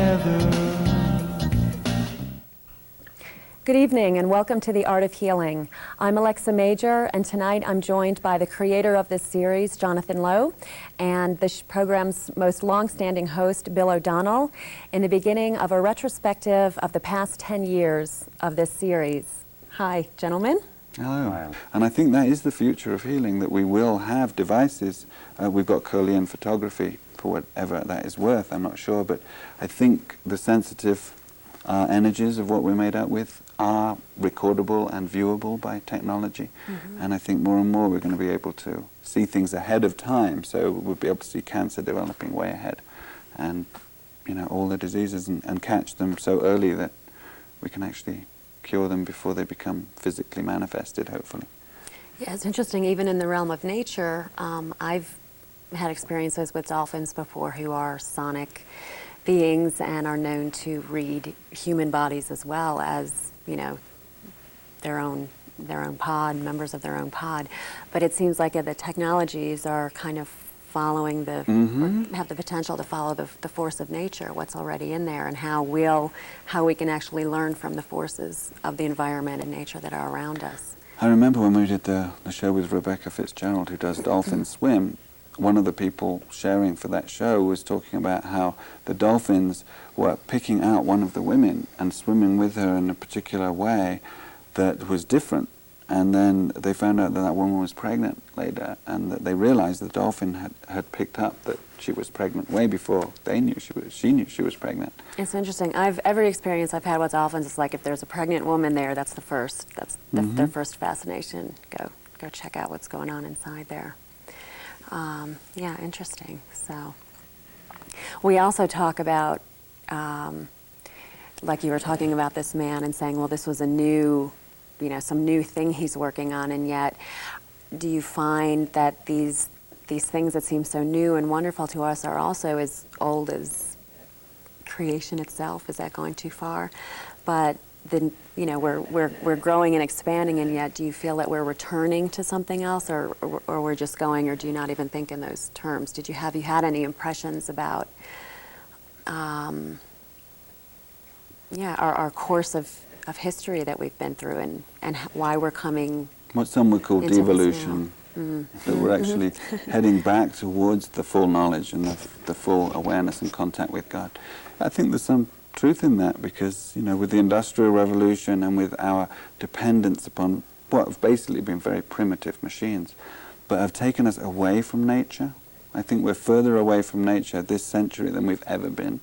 together. Good evening and welcome to The Art of Healing. I'm Alexa Major, and tonight I'm joined by the creator of this series, Jonathan Lowe, and the program's most long-standing host, Bill O'Donnell, in the beginning of a retrospective of the past 10 years of this series. Hi, gentlemen. Hello. And I think that is the future of healing, that we will have devices. We've got Kirlian photography, for whatever that is worth, I'm not sure, but I think the sensitive energies of what we're made up with are recordable and viewable by technology. And I think more and more we're going to be able to see things ahead of time, so we'll be able to see cancer developing way ahead and, you know, all the diseases and catch them so early that we can actually cure them before they become physically manifested, hopefully. Yeah, it's interesting, even in the realm of nature, I've had experiences with dolphins before who are sonic beings and are known to read human bodies as well as, you know, their own pod, members of their own pod. But it seems like the technologies are kind of following or have the potential to follow the force of nature, what's already in there, and how we can actually learn from the forces of the environment and nature that are around us. I remember when we did the show with Rebecca Fitzgerald, who does Dolphin Swim, one of the people sharing for that show was talking about how the dolphins were picking out one of the women and swimming with her in a particular way that was different. And then they found out that that woman was pregnant later, and that they realized the dolphin had picked up that she was pregnant way before she knew she was pregnant. It's interesting. Every experience I've had with dolphins is like, if there's a pregnant woman there, that's their first fascination. Go check out what's going on inside there. Yeah, interesting. So we also talk about, like you were talking about this man and saying, well, this was a new, some new thing he's working on, and yet do you find that these things that seem so new and wonderful to us are also as old as creation itself? Is that going too far? But then, we're growing and expanding, and yet do you feel that we're returning to something else, or we're just going, or do you not even think in those terms? Have you had any impressions about our course of history that we've been through, and why we're coming? What some would call devolution. That we're actually heading back towards the full knowledge and the full awareness and contact with God. I think there's some truth in that, because with the Industrial Revolution and with our dependence upon what have basically been very primitive machines, but have taken us away from nature. I think we're further away from nature this century than we've ever been,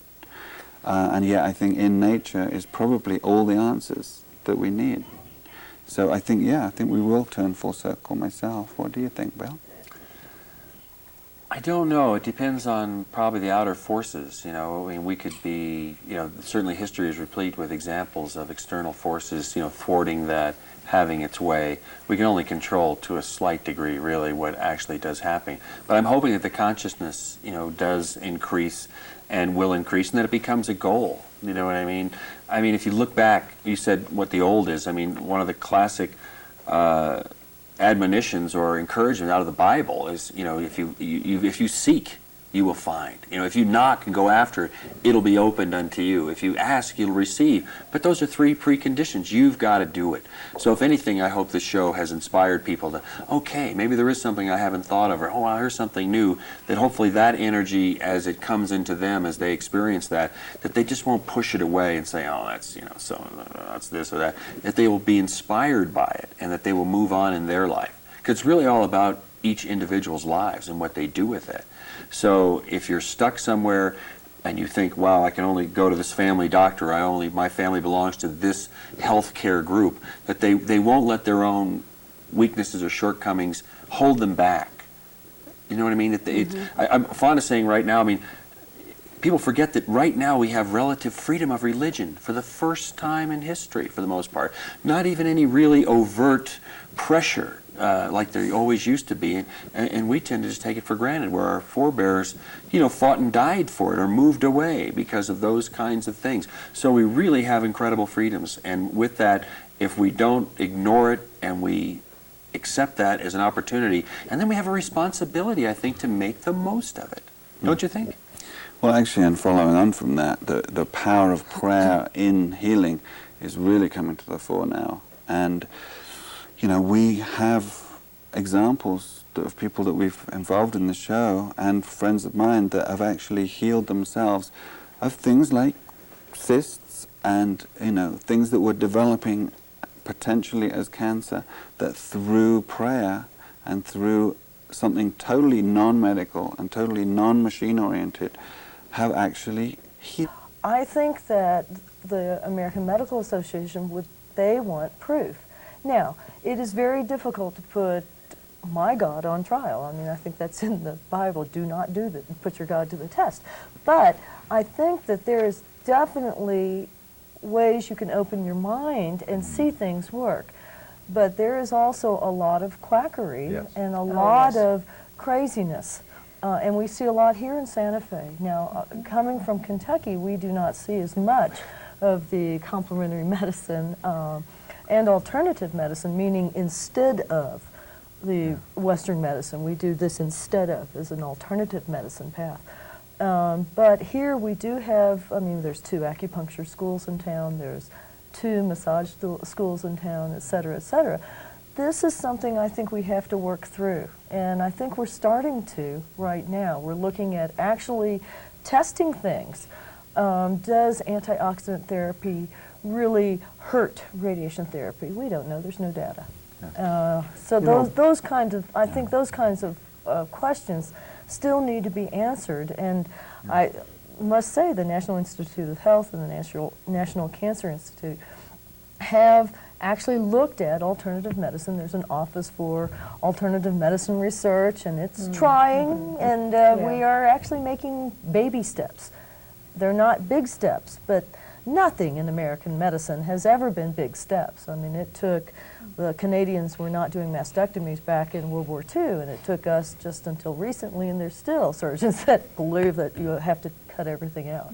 and yet I think in nature is probably all the answers that we need. So I think we will turn full circle myself. What do you think, Bill? I don't know. It depends on probably the outer forces. We could be, certainly history is replete with examples of external forces, thwarting that, having its way. We can only control to a slight degree, really, what actually does happen. But I'm hoping that the consciousness, does increase and will increase, and that it becomes a goal. You know what I mean? I mean, if you look back, you said what the old is. I mean, one of the classic admonitions or encouragement out of the Bible is, if you seek, you will find. If you knock and go after it, it'll be opened unto you. If you ask, you'll receive. But those are three preconditions. You've got to do it. So if anything, I hope this show has inspired people to, okay, maybe there is something I haven't thought of, or I heard something new, that hopefully that energy, as it comes into them, as they experience that they just won't push it away and say, oh, that's, that's this or that they will be inspired by it, and that they will move on in their life. Because it's really all about each individual's lives and what they do with it. So if you're stuck somewhere and you think, wow, I can only go to this family doctor, my family belongs to this healthcare group, that they won't let their own weaknesses or shortcomings hold them back. You know what I mean? I'm fond of saying right now, people forget that right now we have relative freedom of religion for the first time in history, for the most part. Not even any really overt pressure like there always used to be, and we tend to just take it for granted, where our forebears, fought and died for it or moved away because of those kinds of things. So we really have incredible freedoms, and with that, if we don't ignore it and we accept that as an opportunity, and then we have a responsibility, I think, to make the most of it. Don't you think? Well, actually, and following on from that, the power of prayer in healing is really coming to the fore now. And, you know, we have examples of people that we've involved in the show and friends of mine that have actually healed themselves of things like cysts and, you know, things that were developing potentially as cancer, that through prayer and through something totally non-medical and totally non-machine oriented have actually healed. I think that the American Medical Association they want proof. Now, it is very difficult to put my God on trial. I mean, I think that's in the Bible. Do not do that. Put your God to the test. But I think that there is definitely ways you can open your mind and see things work. But there is also a lot of quackery Yes. and a lot of craziness. And we see a lot here in Santa Fe. Now, coming from Kentucky, we do not see as much of the complementary medicine and alternative medicine, meaning instead of the Western medicine. We do this instead of as an alternative medicine path. But here we do have, I mean, there's 2 acupuncture schools in town, there's 2 massage schools in town, et cetera, et cetera. This is something I think we have to work through, and I think we're starting to right now. We're looking at actually testing things. Does antioxidant therapy really hurt radiation therapy? We don't know. There's no data. So those kinds of, I think those kinds of questions still need to be answered. And I must say the National Institute of Health and the National Cancer Institute have actually looked at alternative medicine. There's an office for alternative medicine research, and it's trying, and we are actually making baby steps. They're not big steps, but nothing in American medicine has ever been big steps. I mean, it took, the Canadians were not doing mastectomies back in World War II, and it took us just until recently, and there's still surgeons that believe that you have to cut everything out.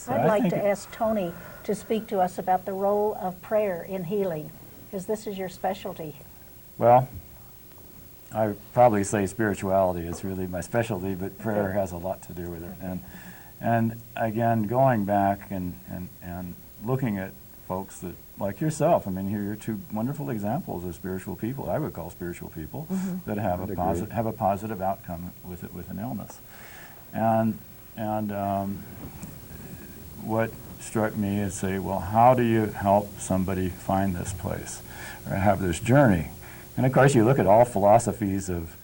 I'd like to ask Tony to speak to us about the role of prayer in healing, because this is your specialty. Well, I probably say spirituality is really my specialty, but prayer has a lot to do with it. And again, going back and looking at folks that, like yourself, I mean, here you're 2 wonderful examples of spiritual people, I would call spiritual people, that have a positive outcome with it, with an illness. And what struck me is say, well, how do you help somebody find this place or have this journey? And of course, you look at all philosophies of,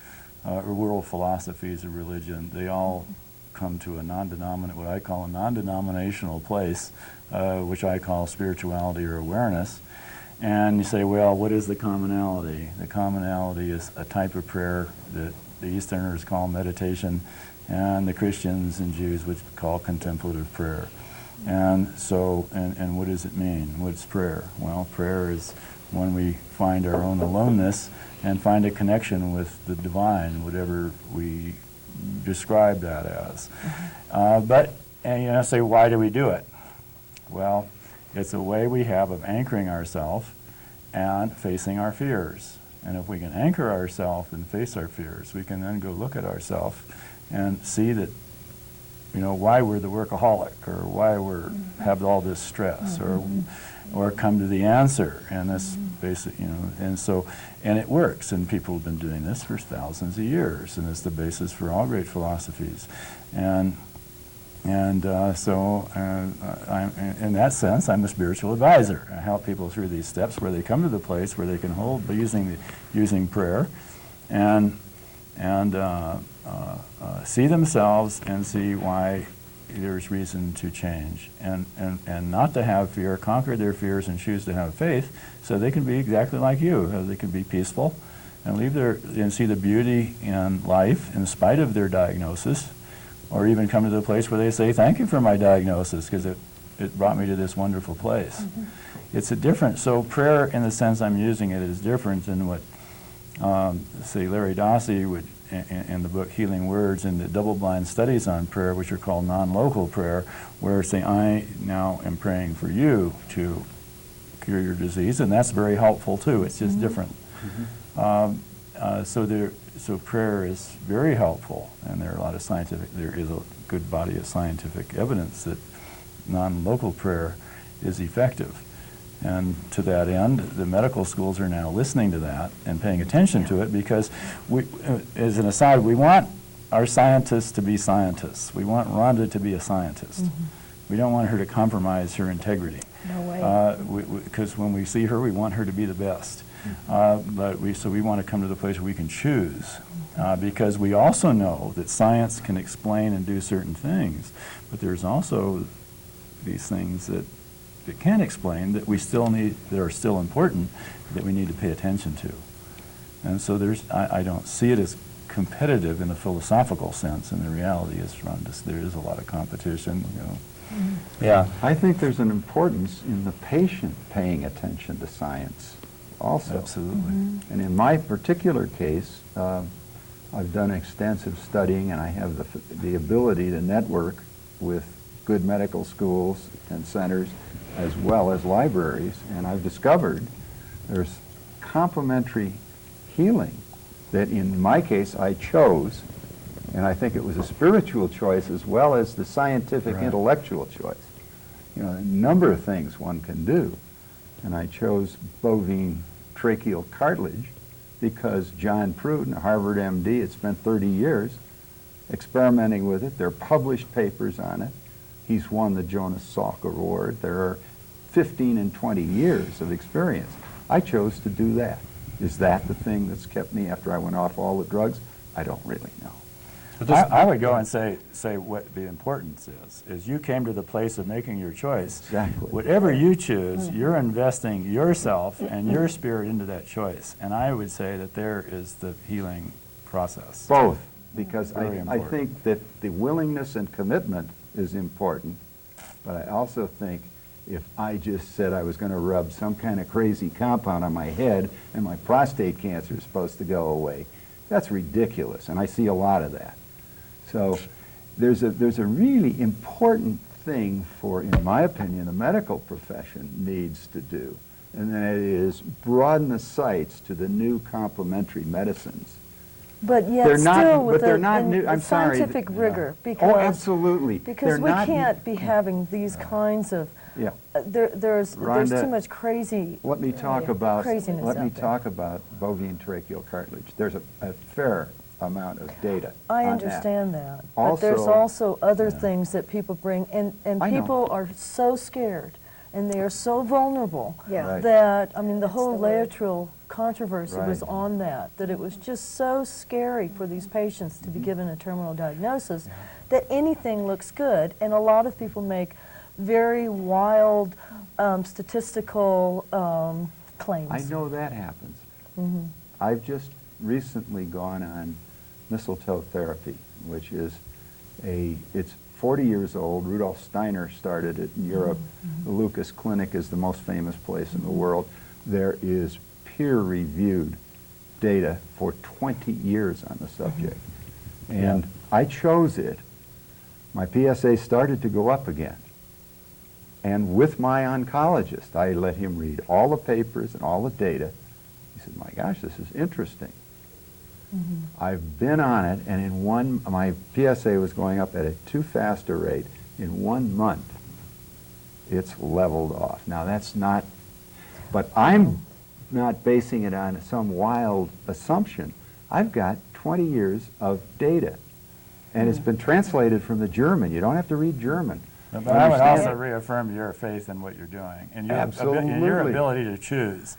or world philosophies of religion, they all come to a what I call a non-denominational place, which I call spirituality or awareness. And you say, well, what is the commonality? The commonality is a type of prayer that the Easterners call meditation, and the Christians and Jews would call contemplative prayer. And so, and what does it mean? What's prayer? Well, prayer is when we find our own aloneness and find a connection with the divine, whatever we describe that as. And you know, say, why do we do it? Well, it's a way we have of anchoring ourselves and facing our fears. And if we can anchor ourselves and face our fears, we can then go look at ourselves and see that, you know, why we're the workaholic, or why we're have all this stress, or come to the answer. And this basic, you know, and so, and it works. And people have been doing this for thousands of years, and it's the basis for all great philosophies. And so, in that sense, I'm a spiritual advisor. I help people through these steps where they come to the place where they can hold using prayer, and see themselves and see why there's reason to change, and not to have fear, conquer their fears and choose to have faith, so they can be exactly like you. They can be peaceful and see the beauty in life in spite of their diagnosis, or even come to the place where they say, thank you for my diagnosis, because it brought me to this wonderful place. It's a different, so prayer in the sense I'm using it is different than what, say, Larry Dossey would, in the book Healing Words, and the double-blind studies on prayer, which are called non-local prayer, where say, I now am praying for you to cure your disease, and that's very helpful too. It's just different. So so prayer is very helpful, and there is a good body of scientific evidence that non-local prayer is effective. And to that end, the medical schools are now listening to that and paying attention to it, because we, as an aside, we want our scientists to be scientists. We want Rhonda to be a scientist. We don't want her to compromise her integrity. No way. Because when we see her, we want her to be the best. So we want to come to the place where we can choose, because we also know that science can explain and do certain things, but there's also these things that can't explain that we still need, that are still important, that we need to pay attention to. And so I don't see it as competitive in a philosophical sense, and the reality is, there is a lot of competition, you know. Yeah, I think there's an importance in the patient paying attention to science also. Absolutely. And in my particular case, I've done extensive studying, and I have the ability to network with good medical schools and centers as well as libraries, and I've discovered there's complementary healing that in my case I chose, and I think it was a spiritual choice as well as the scientific intellectual choice. You know, a number of things one can do, and I chose bovine tracheal cartilage because John Pruden, a Harvard MD, had spent 30 years experimenting with it. There are published papers on it. He's won the Jonas Salk Award. There are 15 and 20 years of experience. I chose to do that. Is that the thing that's kept me after I went off all the drugs? I don't really know. I would go and say what the importance is you came to the place of making your choice. Exactly. Whatever you choose, you're investing yourself and your spirit into that choice. And I would say that there is the healing process. Both, because Very I important. think that the willingness and commitment is important, but I also think if I just said I was going to rub some kind of crazy compound on my head and my prostate cancer is supposed to go away, that's ridiculous, and I see a lot of that. So there's a really important thing for, in my opinion, the medical profession needs to do, and that is broaden the sights to the new complementary medicines. But yet They're not- still but with they're the not new- I'm sorry, scientific yeah. rigor. Because, Oh, absolutely. Because They're we not- can't be having these kinds of, Yeah. there's Rhonda, too much crazy Let me talk about craziness out there. talk about bovine tracheal cartilage. There's a fair amount of data I on understand that. But there's also other things that people bring, and I know. people are so scared, and they are so vulnerable Yeah. Right. that, I mean, the whole the word. Laetrile controversy was Right. on that it was just so scary for these patients to be given a terminal diagnosis that anything looks good, and a lot of people make very wild statistical claims. I know that happens. I've just recently gone on mistletoe therapy, which is it's 40 years old. Rudolf Steiner started it in Europe. The Lucas Clinic is the most famous place in the world. There is peer-reviewed data for 20 years on the subject. And I chose it. My PSA started to go up again. And with my oncologist, I let him read all the papers and all the data. He said, my gosh, this is interesting. I've been on it, and my PSA was going up at a too fast a rate. In 1 month, it's leveled off. Now that's not, but I'm not basing it on some wild assumption. I've got 20 years of data, and it's been translated from the German. You don't have to read German. But I would Understand? also reaffirm your faith in what you're doing and your Absolutely. ability to choose.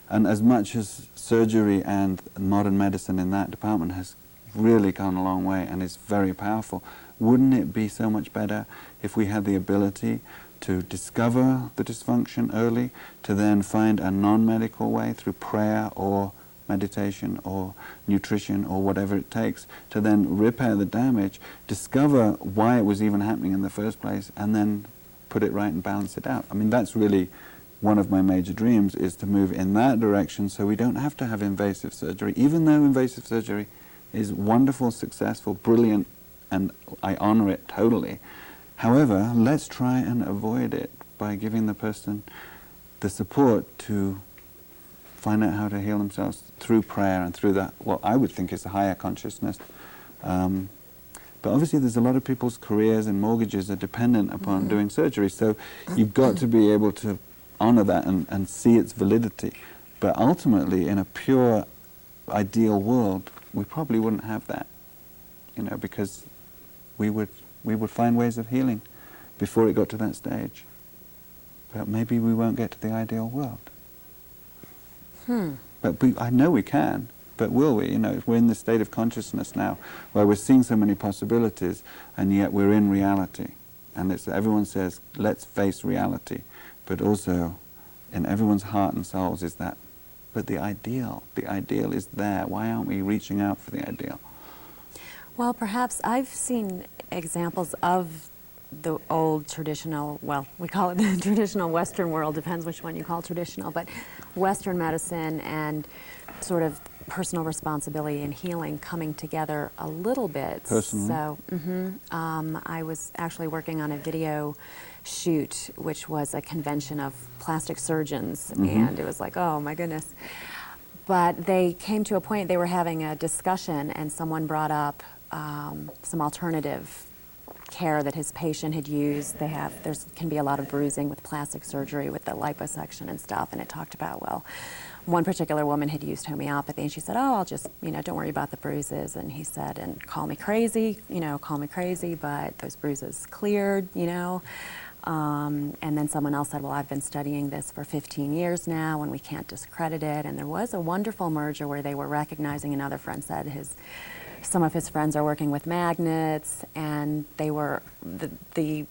And as much as surgery and modern medicine in that department has really gone a long way and is very powerful, wouldn't it be so much better if we had the ability to discover the dysfunction early, to then find a non-medical way through prayer or meditation or nutrition or whatever it takes to then repair the damage, discover why it was even happening in the first place, and then put it right and balance it out? I mean, that's really one of my major dreams, is to move in that direction so we don't have to have invasive surgery, even though invasive surgery is wonderful, successful, brilliant, and I honor it totally. However, let's try and avoid it by giving the person the support to find out how to heal themselves through prayer and through that, what I would think is a higher consciousness. But obviously there's a lot of people's careers and mortgages are dependent upon doing surgery, so you've got to be able to honor that and see its validity. But ultimately, in a pure, ideal world, we probably wouldn't have that, you know, because we would find ways of healing before it got to that stage. But maybe we won't get to the ideal world. But I know we can, but will we? You know, we're in this state of consciousness now where we're seeing so many possibilities, and yet we're in reality. And everyone says, let's face reality. But also, in everyone's heart and souls is that, but the ideal is there. Why aren't we reaching out for the ideal? Well, perhaps I've seen examples of the old traditional, well, we call it the traditional Western world, depends which one you call traditional, but Western medicine and sort of personal responsibility and healing coming together a little bit. Personally? So, I was actually working on a video shoot, which was a convention of plastic surgeons, and it was like, oh my goodness. But they came to a point, they were having a discussion, and someone brought up some alternative care that his patient had used. There can be a lot of bruising with plastic surgery with the liposuction and stuff, and it talked about, well, one particular woman had used homeopathy, and she said, oh, I'll just, don't worry about the bruises. And he said, and call me crazy, but those bruises cleared, And then someone else said, well, I've been studying this for 15 years now, and we can't discredit it. And there was a wonderful merger where they were recognizing, another friend said some of his friends are working with magnets, and they were the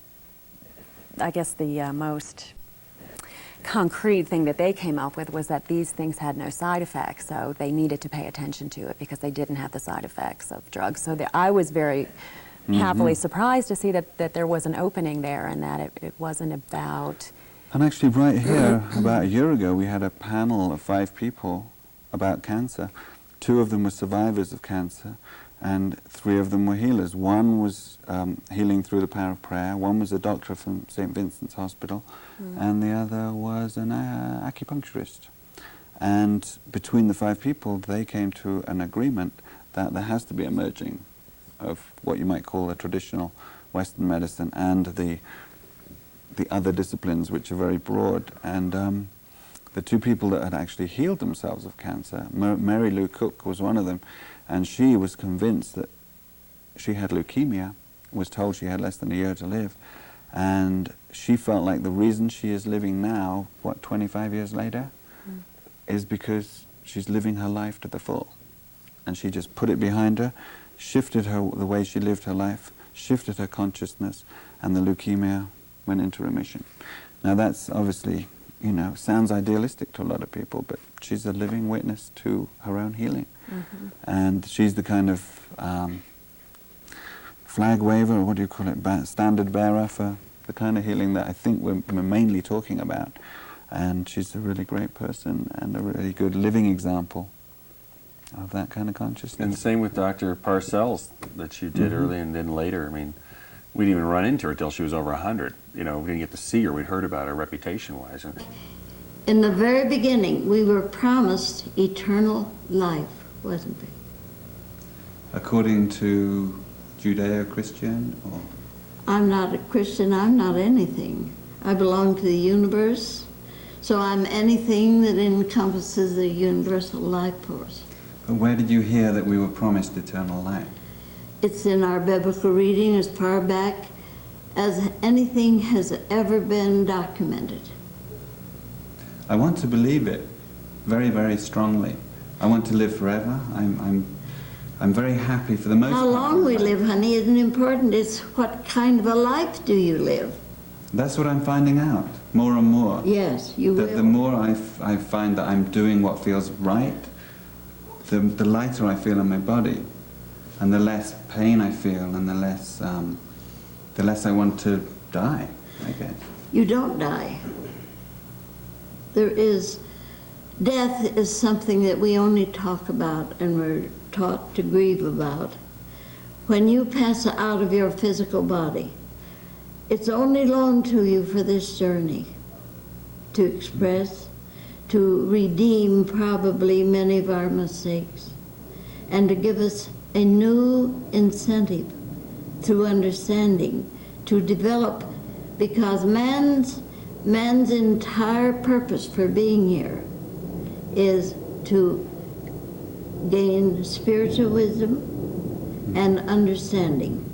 most concrete thing that they came up with was that these things had no side effects, so they needed to pay attention to it because they didn't have the side effects of drugs. So I was very happily surprised to see that there was an opening there, and that it wasn't about... And actually right here, about a year ago, we had a panel of 5 people about cancer. 2 of them were survivors of cancer, and 3 of them were healers. One was healing through the power of prayer, one was a doctor from St. Vincent's Hospital, and the other was an acupuncturist. And between the 5 people, they came to an agreement that there has to be a merging of what you might call a traditional Western medicine and the other disciplines, which are very broad. And the 2 people that had actually healed themselves of cancer, Mary Lou Cook was one of them, and she was convinced that she had leukemia, was told she had less than a year to live, and she felt like the reason she is living now, 25 years later, is because she's living her life to the full. And she just put it behind her, shifted the way she lived her life, shifted her consciousness, and the leukemia went into remission. Now that's obviously, sounds idealistic to a lot of people, but she's a living witness to her own healing. And she's the kind of flag waver, or what do you call it, standard bearer for the kind of healing that I think we're mainly talking about. And she's a really great person and a really good living example of that kind of consciousness. And same with Dr. Parcells that you did early and then later. I mean, we didn't even run into her until she was over 100. We didn't get to see her. We'd heard about her reputation-wise. In the very beginning, we were promised eternal life, wasn't we? According to Judeo-Christian, or? I'm not a Christian, I'm not anything. I belong to the universe, so I'm anything that encompasses the universal life force. But where did you hear that we were promised eternal life? It's in our biblical reading as far back as anything has ever been documented. I want to believe it very, very strongly. I want to live forever. I'm very happy for the most part. How long we live, honey, isn't important. It's what kind of a life do you live. That's what I'm finding out, more and more. Yes, you will. That the more I find that I'm doing what feels right, the lighter I feel in my body, and the less pain I feel, and the less I want to die, I guess. You don't die. Death is something that we only talk about and we're taught to grieve about. When you pass out of your physical body, it's only loaned to you for this journey, to express, to redeem probably many of our mistakes and to give us a new incentive through understanding to develop, because man's entire purpose for being here is to gain spiritual wisdom and understanding.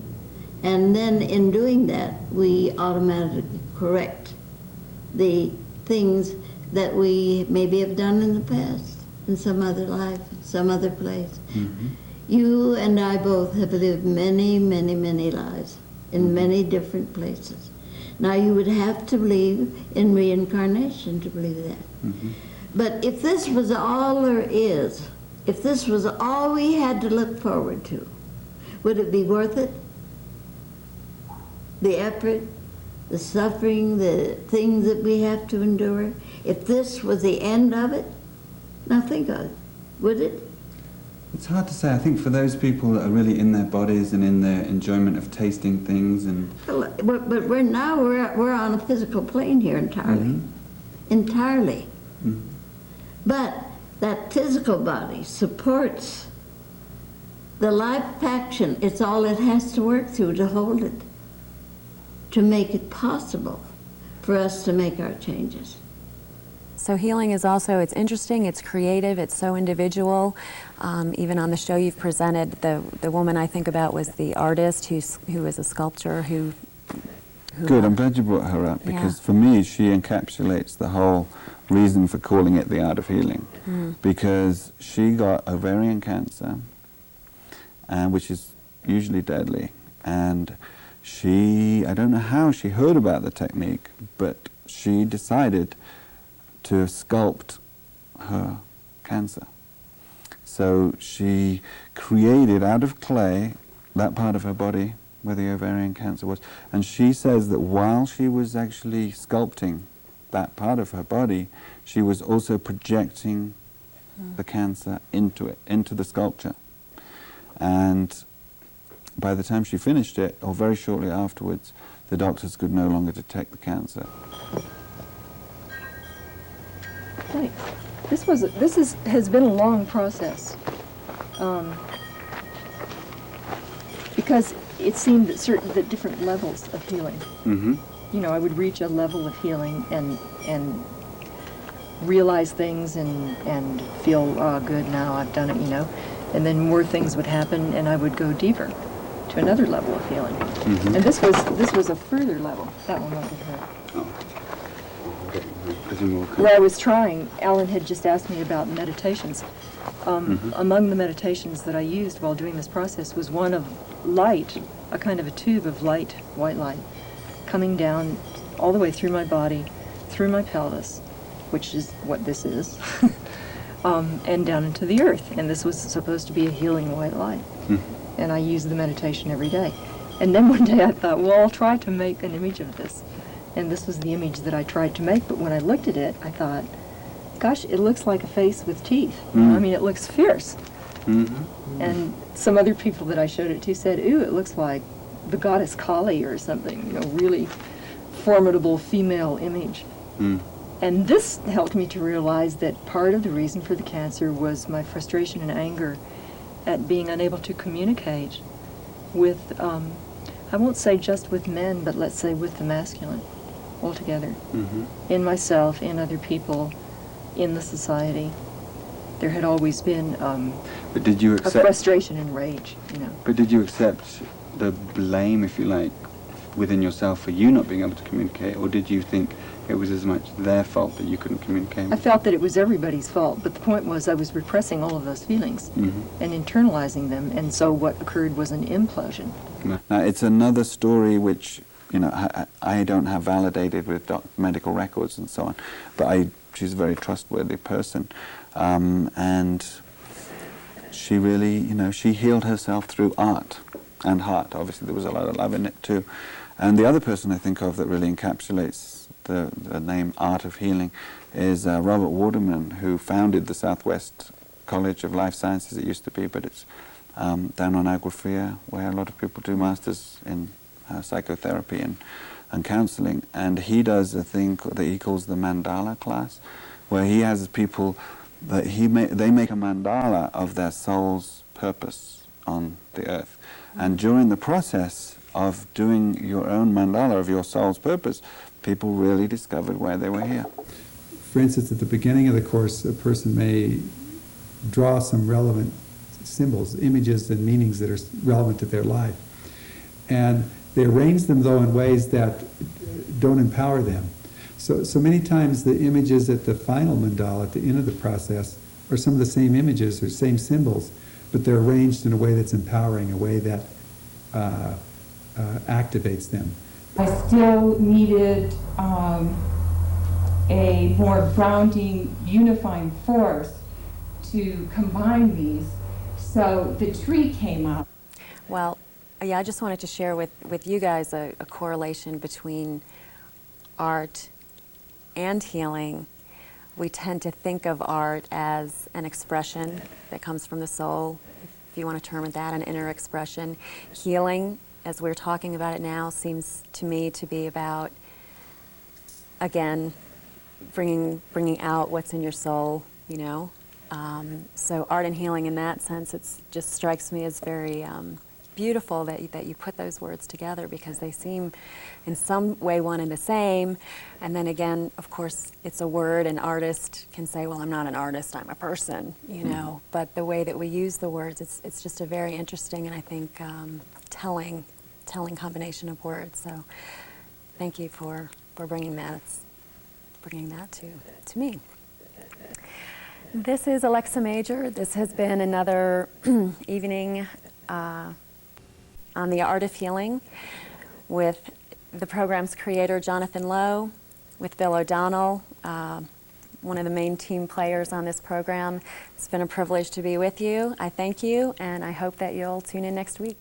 And then in doing that, we automatically correct the things that we maybe have done in the past, in some other life, some other place. You and I both have lived many, many, many lives in many different places. Now, you would have to believe in reincarnation to believe that. But if this was all there is, if this was all we had to look forward to, would it be worth it? The effort, the suffering, the things that we have to endure? If this was the end of it, now think of it. Would it? It's hard to say. I think for those people that are really in their bodies and in their enjoyment of tasting things and... But we're on a physical plane here entirely. Entirely. But that physical body supports the life action. It's all it has to work through to hold it, to make it possible for us to make our changes. So healing is also, it's interesting, it's creative, it's so individual. Even on the show you've presented, the woman I think about was the artist who was a sculptor who Good, I'm glad you brought her up, because for me she encapsulates the whole reason for calling it the art of healing. Because she got ovarian cancer, which is usually deadly, and I don't know how she heard about the technique, but she decided to sculpt her cancer. So she created out of clay that part of her body where the ovarian cancer was, and she says that while she was actually sculpting that part of her body, she was also projecting the cancer into the sculpture. And by the time she finished it, or very shortly afterwards, the doctors could no longer detect the cancer. Right. This has been a long process, because it seemed that different levels of healing. You know, I would reach a level of healing and realize things and feel, oh, good, now I've done it, you know, and then more things would happen, and I would go deeper to another level of healing. And this was a further level. That one wasn't her. Where I was trying, Alan had just asked me about meditations. Among the meditations that I used while doing this process was one of light, a kind of a tube of light, white light, coming down all the way through my body, through my pelvis, which is what this is, and down into the earth. And this was supposed to be a healing white light. And I used the meditation every day. And then one day I thought, well, I'll try to make an image of this. And this was the image that I tried to make, but when I looked at it, I thought, gosh, it looks like a face with teeth. I mean, it looks fierce. And some other people that I showed it to said, ooh, it looks like the goddess Kali or something, you know, really formidable female image. And this helped me to realize that part of the reason for the cancer was my frustration and anger at being unable to communicate with, I won't say just with men, but let's say with the masculine altogether. In myself, in other people, in the society. There had always been but did you accept a frustration and rage, you know. But did you accept the blame, if you like, within yourself for you not being able to communicate, or did you think it was as much their fault that you couldn't communicate? I felt that it was everybody's fault, but the point was I was repressing all of those feelings and internalizing them, and so what occurred was an implosion. Now, it's another story which, you know, I don't have validated with medical records and so on, but she's a very trustworthy person, and she really, you know, she healed herself through art and heart. Obviously, there was a lot of love in it too. And the other person I think of that really encapsulates the name Art of Healing is Robert Waterman, who founded the Southwest College of Life Sciences. It used to be, but it's down on Agua Fria, where a lot of people do masters in psychotherapy and counseling. And he does a thing that he calls the mandala class, where he has people that they make a mandala of their soul's purpose on the earth. And during the process of doing your own mandala of your soul's purpose, people really discovered why they were here. For instance, at the beginning of the course, a person may draw some relevant symbols, images and meanings that are relevant to their life. And they arrange them, though, in ways that don't empower them. So many times the images at the final mandala, at the end of the process, are some of the same images or same symbols, but they're arranged in a way that's empowering, a way that activates them. I still needed a more grounding, unifying force to combine these. So the tree came up. Well, yeah, I just wanted to share with you guys a correlation between art and healing. We tend to think of art as an expression that comes from the soul, if you want to term it that, an inner expression. Healing, as we're talking about it now, seems to me to be about, again, bringing out what's in your soul, you know. So art and healing in that sense, it just strikes me as very beautiful that you put those words together, because they seem in some way one and the same. And then again, of course, it's a word. An artist can say, well, I'm not an artist, I'm a person, you know. But the way that we use the words, it's just a very interesting and I think telling combination of words. So thank you for bringing that to me. This is Alexa Major. This has been another evening on the art of healing with the program's creator, Jonathan Lowe, with Bill O'Donnell, one of the main team players on this program. It's been a privilege to be with you. I thank you, and I hope that you'll tune in next week.